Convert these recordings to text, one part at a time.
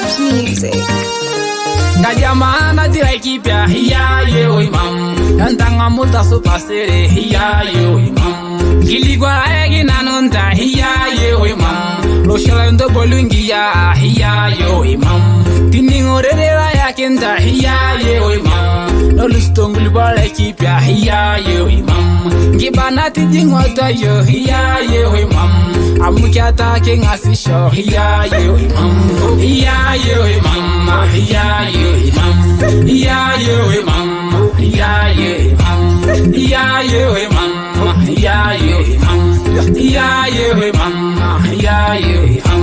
T.ZonVybz music. Ngajamana tirakipya hiya yo imam Nantanga multa supasere hiya yo imam Giligwa egi nanunta hiya yo imam Loshalando bolungiya hiya yo imam Tiningorera yakinta hiya yo imam Nolustongul balakipya hiya yo imam Gibanati jingwata yo hiya yo imam Amukyata kengasisho hiya yo imam Hiya yo imam hiya yo imam hiya yo imam hiya yo imam hiya yo imam hiya yo imam hiya yo imam hiya yo imam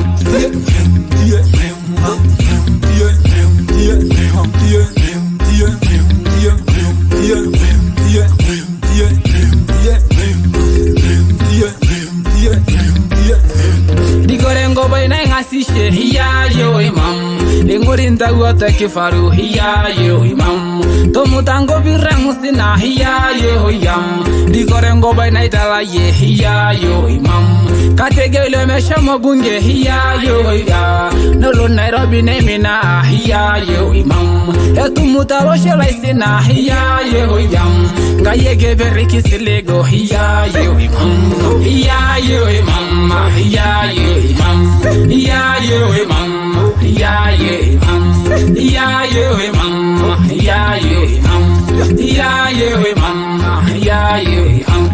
Digorengo baina ngasishe hiya yo imam Lengorinda wata kifaru hiya yo imam Tomutango biramusina hiya yo yam Digorengo baina itala ye hiya yo imam Kategele meshamo bunge hiya yo ya Nolo Nairobi nemina hiya yo imam Etumutaro shelaisina hiya yo yam Ngayege beriki silego hiya yo imam Hiya yo imam hiya yo imam hiya yo imam hiya yo imam hiya yo imam hiya yo imam hiya yo imam hiya yo imam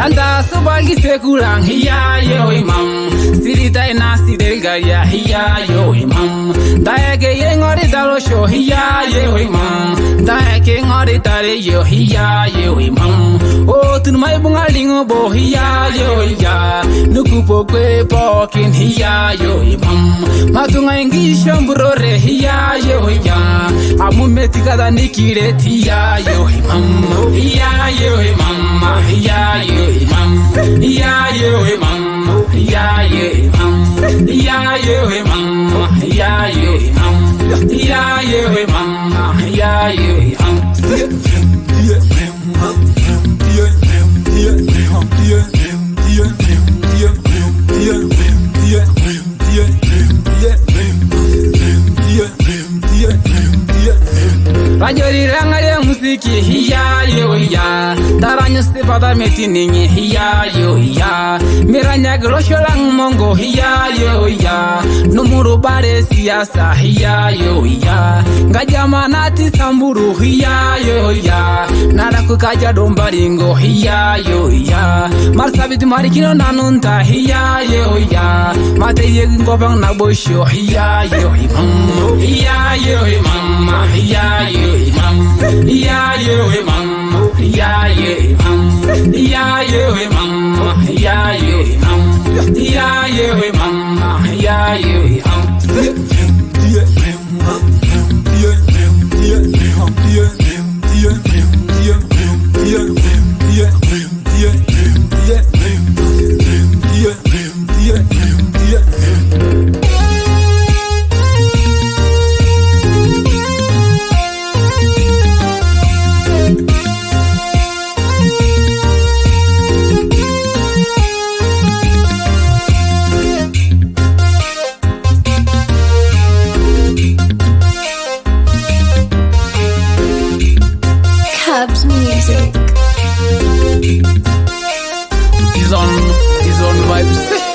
Anda subangi sekulang hiya yo imam Sirita ina sidelgaria hiya yo imam Daeke yengori dalo sho hiya yo imam Daeke ngori dale yo hiya yo imam O tunmai bunga lingo bo hiya yo ya Nukupo kwe pokin hiya yo imam Matunga ingi shomburore hiya yo ya Amumeti kada nikire hiya yo imam Hiya yo imam hiya yo imam hiya yo imam hiya yo imam hiya yo imam hiya yo imam hiya yo imam hiya yo imam Rajori rangare musiki hiya yo ya Taranyo sifata metiningi hiya yo ya Miranya grosholang mongo hiya yo ya Numuru bare siasa hiya yo ya Ngajamanati samburu hiya yo ya Naraku kaja dombaringo hiya yo ya Marsabiti marikino nanunta hiya yo ya Mate yegi ngopang nabosho hiya yo imam Hiya yo imam hiya yo imam hiya yo imam hiya yo imam hiya yo imam hiya yo imam hiya yo imam hiya yo imam music. T.ZonVybz.